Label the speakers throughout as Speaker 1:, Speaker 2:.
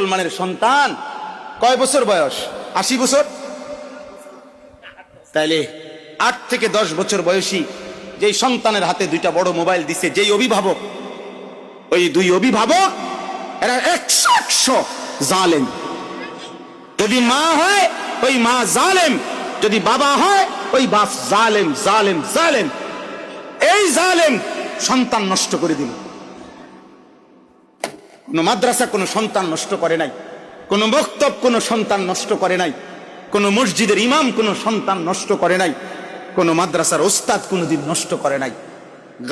Speaker 1: মুসলমানের সন্তান কয় বছর বয়স? 80 বছর। তাইলে 8 থেকে 10 বছর বয়সী যেই সন্তানের হাতে দুইটা বড় মোবাইল দিছে যেই অভিভাবক, ওই দুই অভিভাবক এরা 100 জালেম। যদি মা হয় ওই মা জালেম, যদি বাবা হয় ওই বাপ জালেম জালেম জালেম। এই জালেম সন্তান নষ্ট করে দিল। কোন মাদ্রাসা কোন সন্তান নষ্ট করে নাই, কোন মক্তব কোন সন্তান নষ্ট করে নাই, কোন মসজিদের ইমাম কোন সন্তান নষ্ট করে নাই, কোন মাদ্রাসার ওস্তাদ কোনদিন নষ্ট করে নাই।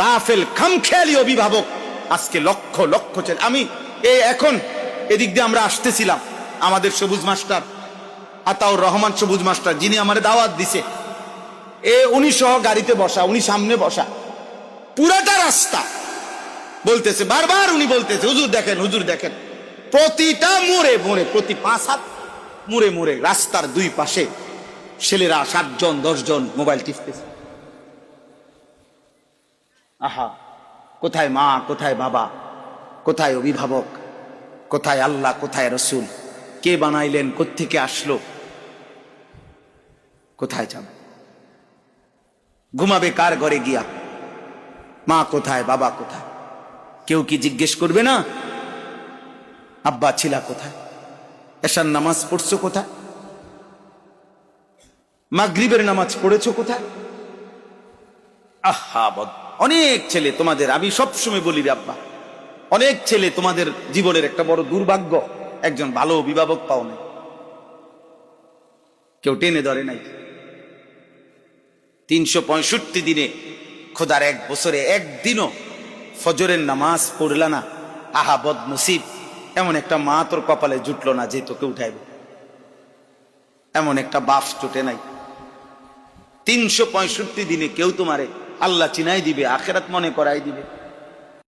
Speaker 1: গাফেল খামখেয়ালি অভিভাবক আজকে লক্ষ লক্ষ ছেলে। আমি এখন এদিক দিয়ে আমরা আসতেছিলাম, আমাদের সবুজ মাস্টার আতাউর রহমান সবুজ মাস্টার, যিনি আমার দাওয়াত দিছে, উনি সহ গাড়িতে বসা, উনি সামনে বসা, পুরাটা রাস্তা বলতেছে, বারবার উনি বলতেছে, হুজুর দেখেন, হুজুর দেখেন, প্রতিটা মোড়ে মোড়ে, প্রতি 5 হাত মোড়ে মোড়ে রাস্তার দুই পাশে ছেলেরা 7 জন 10 জন মোবাইল টিপতেছে। আহা, কোথায় মা, কোথায় বাবা, কোথায় অভিভাবক, কোথায় আল্লাহ, কোথায় রসুল? কে বানাইলেন, কোত্থেকে আসলো, কোথায় যাবে? ঘুমাবে কার ঘরে গিয়া? মা কোথায়, বাবা কোথায়? কেউ কি জিজ্ঞেস করবে না আব্বা ছিলা কোথায়? এশার নামাজ পড়ছো কোথায়? মাগরিবের নামাজ পড়েছো কোথায়? আহা, অনেক ছেলে তোমাদের, আমি সবসময় বলি আব্বা, অনেক ছেলে তোমাদের জীবনের একটা বড় দুর্ভাগ্য, একজন ভালো অভিভাবক পাও নাই, কেউ টেনে ধরে নাই। 365 দিনে খোদার 1 বছরে একদিনও ফজরের নামাজ পড়লা না, আহা বদনসিব। এমন একটা মা তোর কপালে জুটলো না যে তোকে উঠাইবে, এমন একটা বাপ জুটে নাই। 365 দিনে কেউ তোমারে আল্লাহ চিনাই দিবে, আখেরাত মনে করাই দিবে।